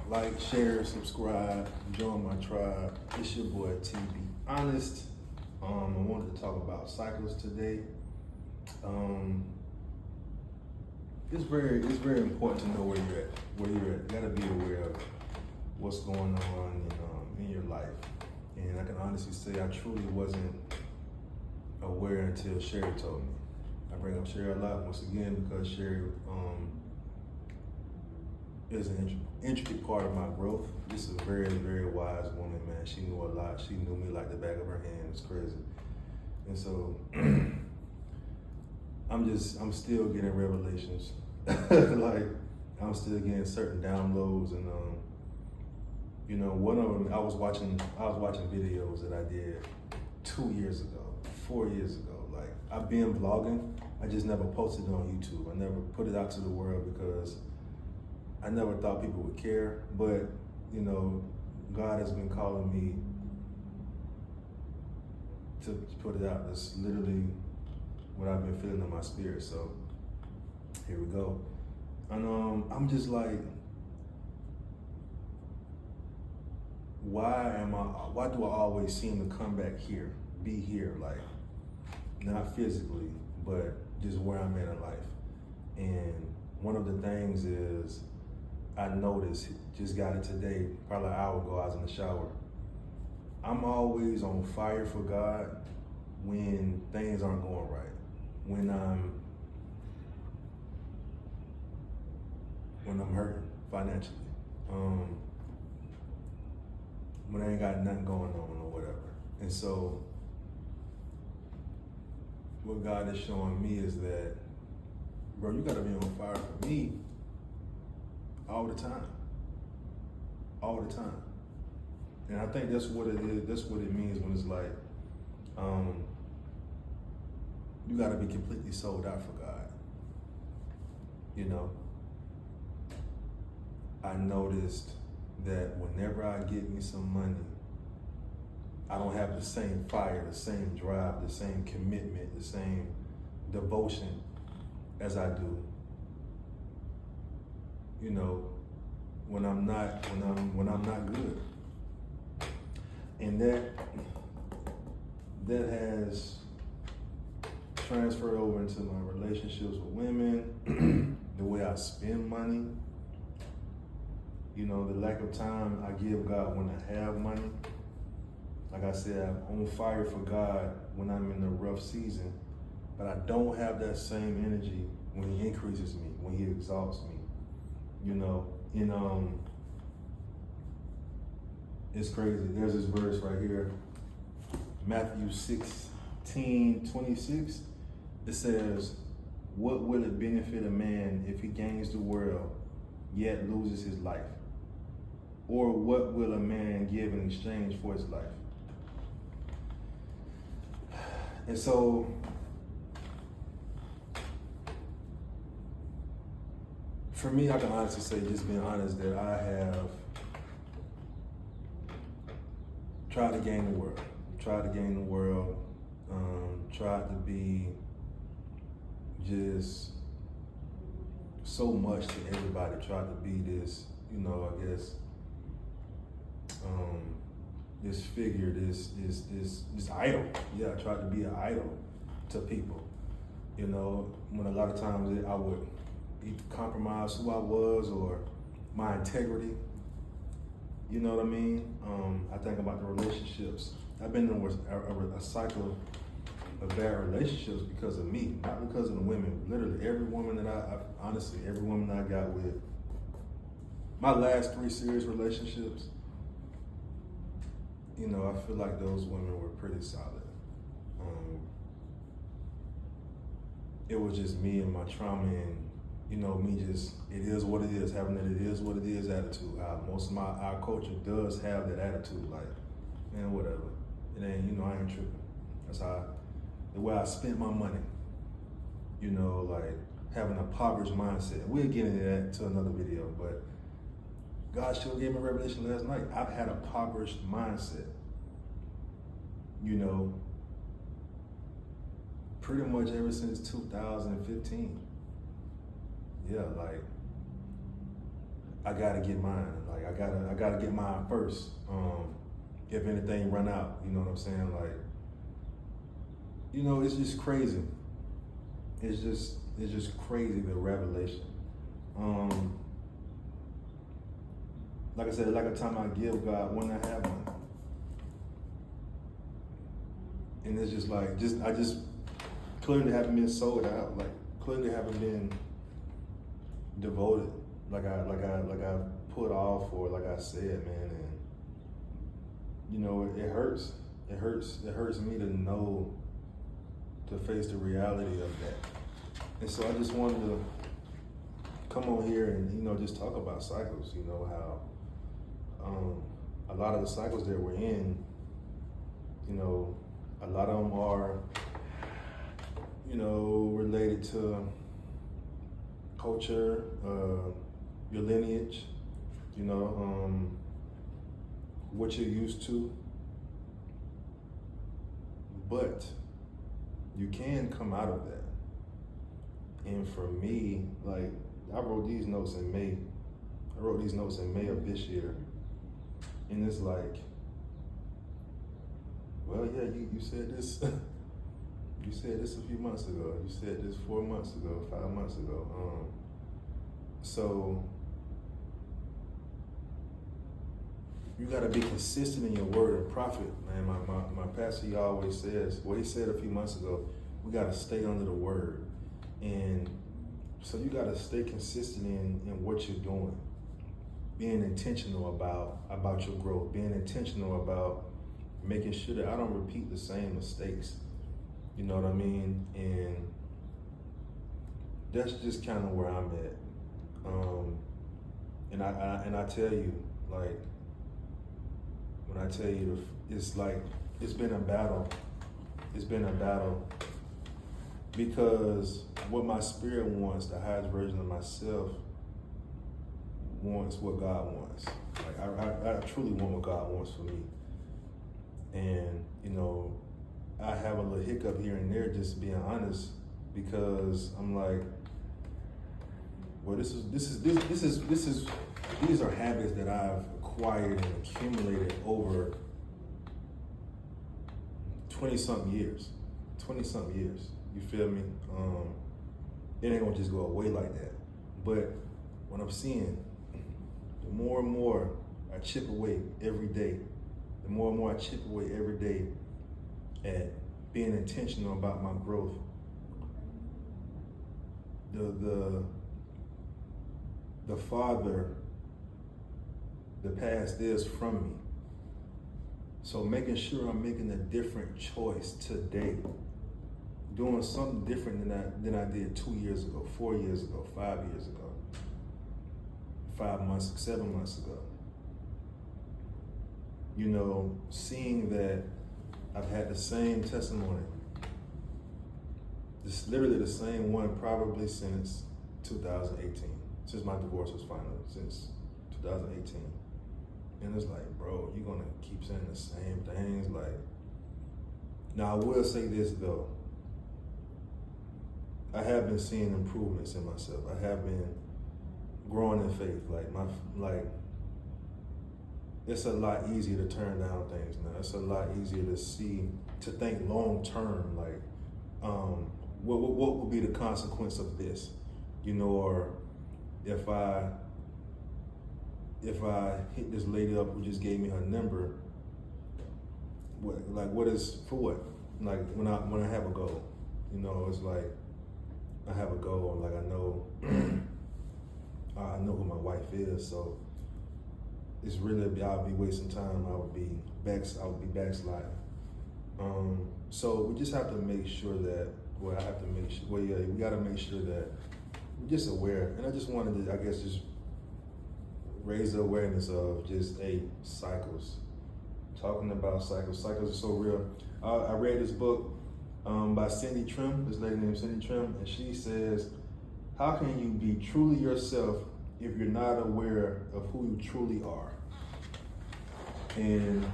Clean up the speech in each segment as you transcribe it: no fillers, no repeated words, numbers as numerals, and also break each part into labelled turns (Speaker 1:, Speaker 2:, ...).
Speaker 1: Like, share, subscribe, join my tribe. It's your boy TB Honest. I wanted to talk about cycles today. It's very important to know where you're at. You gotta be aware of what's going on in your life. And I can honestly say I truly wasn't aware until Sherry told me. I bring up Sherry a lot once again because Sherry is an intricate part of my growth. This is a very, very wise woman, man. She knew a lot. She knew me like the back of her hand. It's crazy. And so I'm still getting revelations. Like, I'm still getting certain downloads, and one of them, I was watching videos that I did 2 years ago, 4 years ago. Like, I've been vlogging, I just never posted it on YouTube. I never put it out to the world because I never thought people would care. But God has been calling me to put it out. That's literally what I've been feeling in my spirit. So here we go. And I'm just like, why do I always seem to come back here, be here, like, not physically, but just where I'm at in life? And one of the things is, I noticed, just got it today, probably an hour ago, I was in the shower. I'm always on fire for God when things aren't going right. When I'm hurting financially. When I ain't got nothing going on or whatever. And so what God is showing me is that, bro, you gotta be on fire for me all the time. All the time. And I think that's what it is. That's what it means when it's like, you gotta be completely sold out for God. I noticed that whenever I get me some money, I don't have the same fire, the same drive, the same commitment, the same devotion as I do. When I'm not good. And that has transferred over into my relationships with women, the way I spend money, the lack of time I give God when I have money. Like I said, I'm on fire for God when I'm in a rough season, but I don't have that same energy when He increases me, when He exalts me. It's crazy. There's this verse right here, Matthew 16:26. It says, "What will it benefit a man if he gains the world, yet loses his life? Or what will a man give in exchange for his life?" And so, for me, I can honestly say, just being honest, that I have tried to gain the world, tried to be just so much to everybody, tried to be this, I guess, this figure, this idol. Yeah, I tried to be an idol to people, when a lot of times I would either compromise who I was or my integrity. You know what I mean? I think about the relationships. I've been in a cycle of bad relationships because of me, not because of the women. Literally, every woman that every woman that I got with, my last 3 serious relationships, I feel like those women were pretty solid. It was just me and my trauma and, me just, it is what it is, having that it is what it is attitude. Most of our culture does have that attitude, like, man, whatever. It ain't, I ain't tripping. That's the way I spent my money, like having a impoverished mindset. We'll get into that to another video, but God still gave me a revelation last night. I've had a impoverished mindset, pretty much ever since 2015. Yeah, like, I gotta get mine. Like I gotta get mine first. If anything run out, you know what I'm saying? Like, you know, it's just crazy. It's just crazy, the revelation. Like I said, like a time I give God when I have one. And it's just like, I just clearly haven't been sold out. Like clearly haven't been devoted. Like I put off, or like I said, man. And you know, it hurts. It hurts me to know, to face the reality of that. And so I just wanted to come on here and, you know, just talk about cycles. You know, how a lot of the cycles that we're in, you know, a lot of them are, you know, related to culture, your lineage, you know, what you're used to. But you can come out of that. And for me, like, I wrote these notes in May. I wrote these notes in May of this year. And it's like, well, yeah, you said this. You said this a few months ago. You said this 4 months ago, 5 months ago. So you gotta be consistent in your word and prophet, man. My pastor, he always says, well, he said a few months ago, we gotta stay under the word. And so you gotta stay consistent in what you're doing. Being intentional about your growth, being intentional about making sure that I don't repeat the same mistakes. You know what I mean? And that's just kind of where I'm at. And I tell you, like, when I tell you, it's like, it's been a battle. It's been a battle because what my spirit wants, the highest version of myself, wants what God wants. Like I truly want what God wants for me. And, you know, I have a little hiccup here and there, just being honest, because I'm like, well, these are habits that I've acquired and accumulated over 20-something years. You feel me? It ain't gonna just go away like that. But what I'm seeing, the more and more I chip away every day, the more and more I chip away every day at being intentional about my growth, the farther the past is from me. So making sure I'm making a different choice today, doing something different than I did 2 years ago, 4 years ago, 5 years ago, 5 months, 7 months ago. You know, seeing that I've had the same testimony, it's literally the same one probably since 2018, since my divorce was final, since 2018. And it's like, bro, you're gonna keep saying the same things. Like, now I will say this though, I have been seeing improvements in myself. I have been growing in faith. It's a lot easier to turn down things now. It's a lot easier to think long term, like, what will be the consequence of this? You know, or if I hit this lady up who just gave me her number, what is for what? Like when I have a goal, you know, it's like I have a goal. Like I know who my wife is, so it's really, I'll be wasting time. I would be backsliding. So we just have to make sure that. We gotta make sure that we're just aware. And I just wanted to, I guess, just raise the awareness of just cycles. Talking about cycles. Cycles are so real. I read this book by Cindy Trim, this lady named Cindy Trim, and she says, how can you be truly yourself if you're not aware of who you truly are? And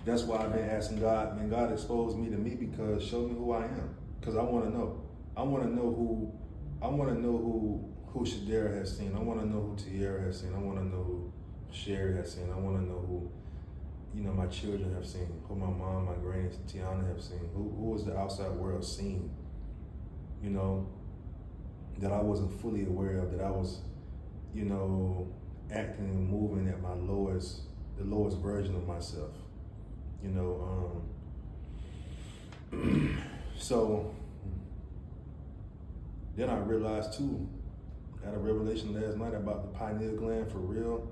Speaker 1: that's why I've been asking God, and God exposed me to me, because show me who I am. Because I want to know. I want to know who Shadera has seen. I want to know who Tiara has seen. I want to know who Sherry has seen. I want to know who, my children have seen, who my mom, my granny, Tiana have seen. Who is the outside world seeing, that I wasn't fully aware of, that I was, acting and moving at the lowest version of myself, So then I realized too, I had a revelation last night about the pineal gland for real,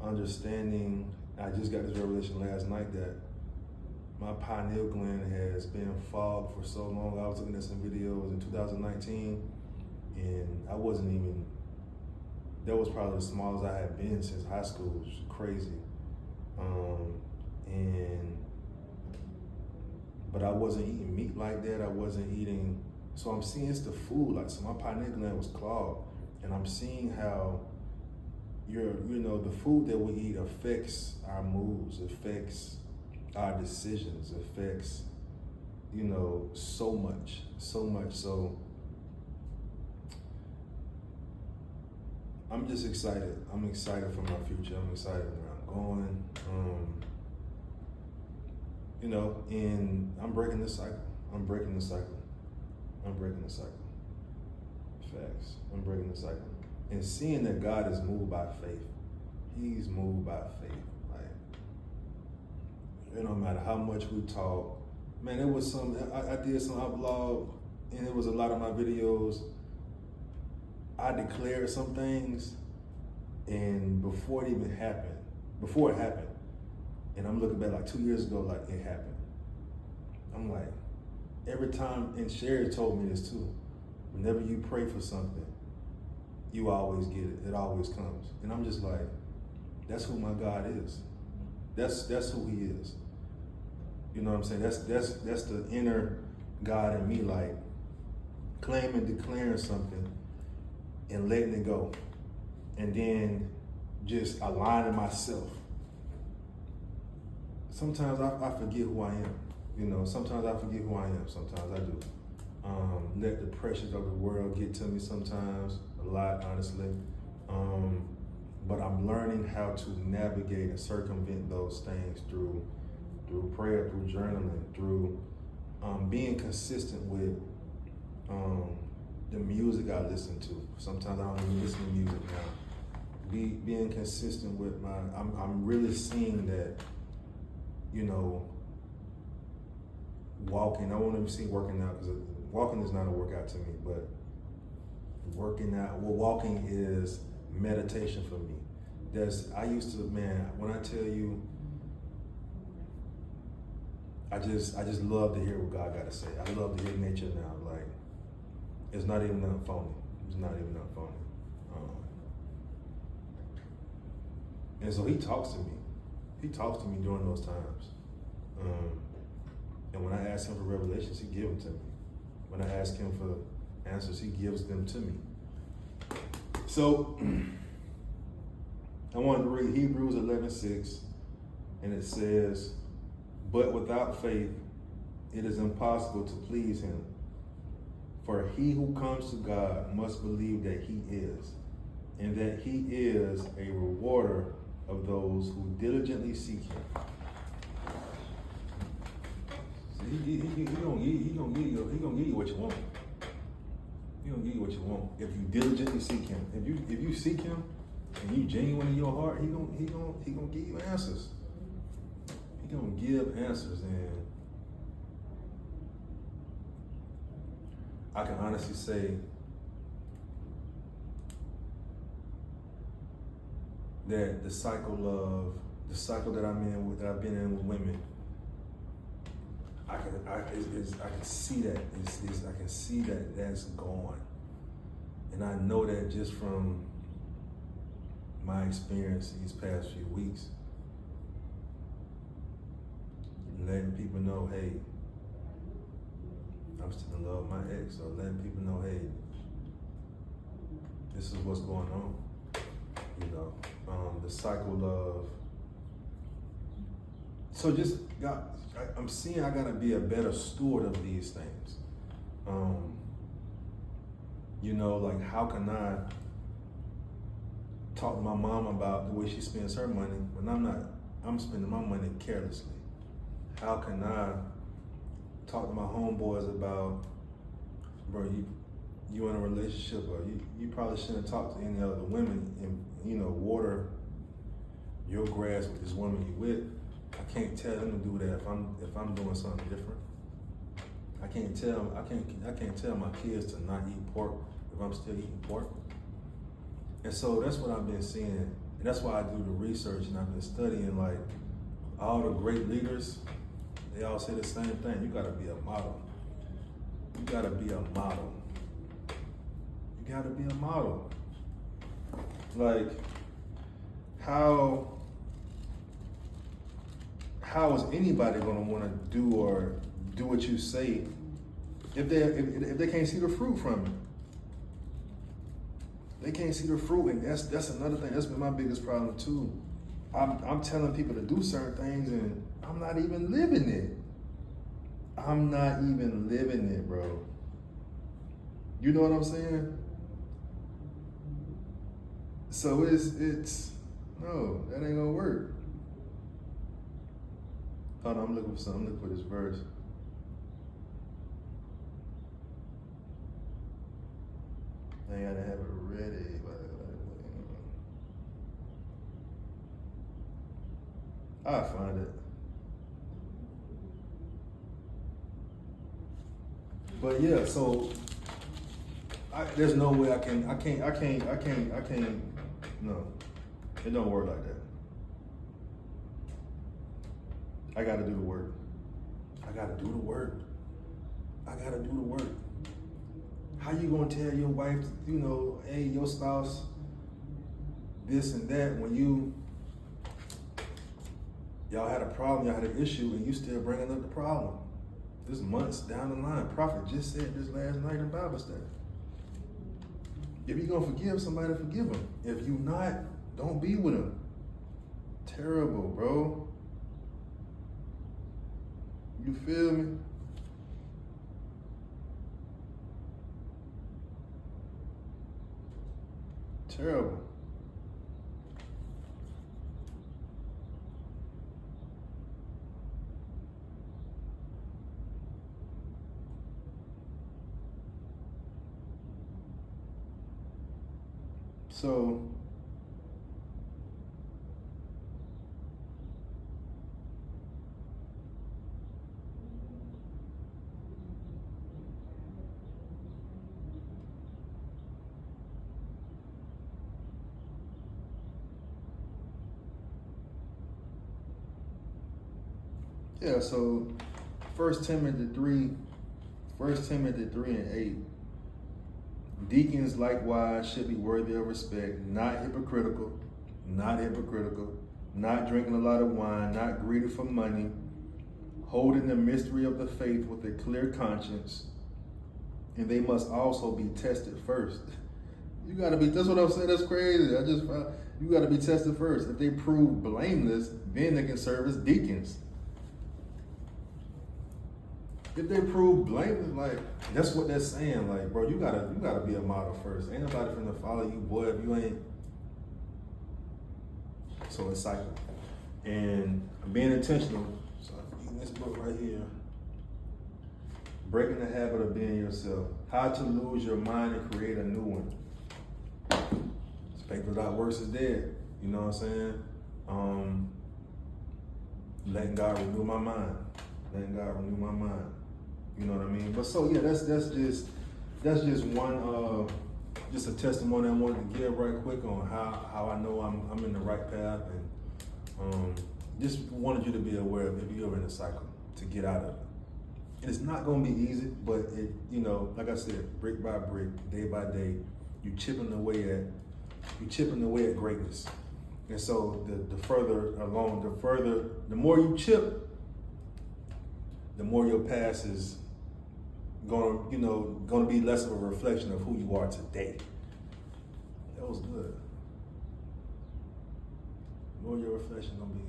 Speaker 1: understanding, I just got this revelation last night that my pineal gland has been fogged for so long. I was looking at some videos in 2019 and I wasn't even, that was probably the smallest I had been since high school. It was crazy. But I wasn't eating meat like that. I wasn't eating, so I'm seeing it's the food, like, so my pineal gland was clogged. And I'm seeing how the food that we eat affects our moods, affects our decisions, affects, so much. So I'm just excited. I'm excited for my future. I'm excited where I'm going. And I'm breaking the cycle. Facts. I'm breaking the cycle. And seeing that God is moved by faith. He's moved by faith. Like, it don't matter how much we talk. Man, it was I did some vlog, and it was a lot of my videos. I declared some things, and before it happened, and I'm looking back like 2 years ago, like it happened. I'm like, every time, and Sherry told me this too, whenever you pray for something, you always get it. It always comes. And I'm just like, that's who my God is. That's who he is. You know what I'm saying? That's the inner God in me, like claiming, declaring something and letting it go. And then just aligning myself. Sometimes I forget who I am. Sometimes I forget who I am. Sometimes I do. Let the pressures of the world get to me sometimes, a lot, honestly. But I'm learning how to navigate and circumvent those things through prayer, through journaling, through being consistent with the music I listen to. Sometimes I don't even listen to music now. Being consistent with I'm really seeing that, walking, I won't even see working out, because walking is not a workout to me, but walking is meditation for me. When I tell you, I just love to hear what God got to say. I love to hear nature now. Like, it's not even that phony. And so he talks to me. He talks to me during those times. And when I ask him for revelations, he gives them to me. When I ask him for answers, he gives them to me. So I wanted to read Hebrews 11:6, and it says, "But without faith, it is impossible to please him. For he who comes to God must believe that he is, and that he is a rewarder of those who diligently seek him." He gonna give you what you want. He gonna give you what you want if you diligently seek him. If you seek him and you genuine in your heart, he gonna give you answers. He gonna give answers, and I can honestly say that the cycle that I'm in, that I've been in with women, I can see that. I can see that that's gone, and I know that just from my experience these past few weeks, letting people know, hey, I'm still in love with my ex, or letting people know, hey, this is what's going on. The cycle of, so just I'm seeing I gotta be a better steward of these things. You know, like how can I talk to my mom about the way she spends her money when I'm spending my money carelessly? How can I talk to my homeboys about, bro, you in a relationship, or you probably shouldn't talk to any other women and, you know, water your grass with this woman you with. I can't tell them to do that if I'm doing something different. I can't tell my kids to not eat pork if I'm still eating pork. And so that's what I've been seeing. And that's why I do the research, and I've been studying like all the great leaders. They all say the same thing. You gotta be a model. You gotta be a model. You gotta be a model. Like, how is anybody gonna wanna do what you say if they can't see the fruit from it? They can't see the fruit, and that's another thing. That's been my biggest problem too. I'm telling people to do certain things, and I'm not even living it. I'm not even living it, bro. You know what I'm saying? So it's no, that ain't gonna work. Hold on, I'm looking for something. I'm looking for this verse. I gotta have it ready. I'll find it. But yeah, so there's no way I can't. No, it don't work like that. I gotta do the work. I gotta do the work. I gotta do the work. How you gonna tell your wife, you know, hey, your spouse, this and that when y'all had a problem, y'all had an issue, and you still bringing up the problem? This months down the line. Prophet just said this last night in Bible study. If you're gonna forgive somebody, forgive them. If you not, don't be with them. Terrible, bro. You feel me? Terrible. So yeah, so 1 Timothy 3:8. Deacons likewise should be worthy of respect, not hypocritical, not drinking a lot of wine, not greedy for money, holding the mystery of the faith with a clear conscience, and they must also be tested first. You gotta be, that's what I'm saying, that's crazy. You gotta be tested first. If they prove blameless, then they can serve as deacons. If they prove blameless, like, that's what they're saying. Like, bro, you gotta be a model first. Ain't nobody finna follow you, boy, if you ain't. So it's cycle. And being intentional. So I'm reading this book right here. Breaking the habit of being yourself. How to lose your mind and create a new one. Faith without works is dead. You know what I'm saying? Letting God renew my mind. You know what I mean? But so yeah, that's just one just a testimony I wanted to give right quick on how I know I'm in the right path, and just wanted you to be aware of if you're in a cycle to get out of it. And it's not gonna be easy, but it, you know, like I said, brick by brick, day by day, you chipping away at greatness. And so the further along, the more you chip, the more your past is gonna be less of a reflection of who you are today. That was good. The more your reflection gonna be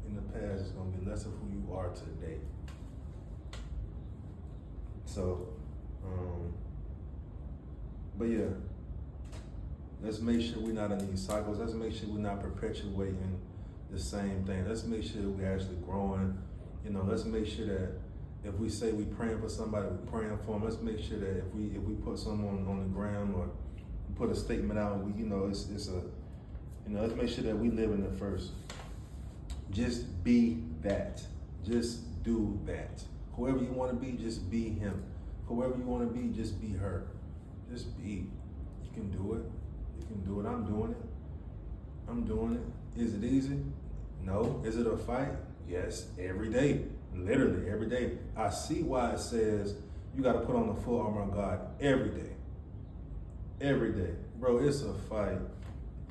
Speaker 1: in the past is gonna be less of who you are today. So, But yeah, let's make sure we're not in these cycles. Let's make sure we're not perpetuating the same thing. Let's make sure we're actually growing. You know, let's make sure that if we say we praying for somebody, we're praying for them. Let's make sure that if we put someone on the ground or put a statement out, let's make sure that we live in it first. Just be that. Just do that. Whoever you want to be, just be him. Whoever you want to be, just be her. Just be. You can do it. You can do it. I'm doing it. I'm doing it. Is it easy? No. Is it a fight? Yes, every day. Literally every day. I see why it says you got to put on the full armor of God every day. Every day. Bro, it's a fight.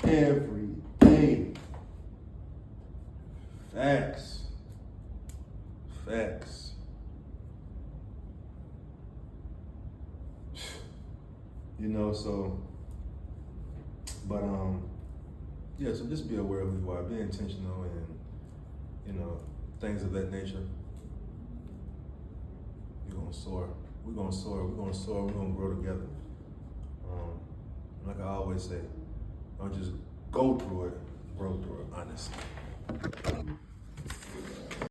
Speaker 1: Every day. Facts. Facts. You know, so, but, yeah, so just be aware of who you are, be intentional and, you know, things of that nature. You're gonna soar. We're gonna soar. We're gonna soar. We're gonna grow together. Like I always say, don't just go through it, grow through it, honestly.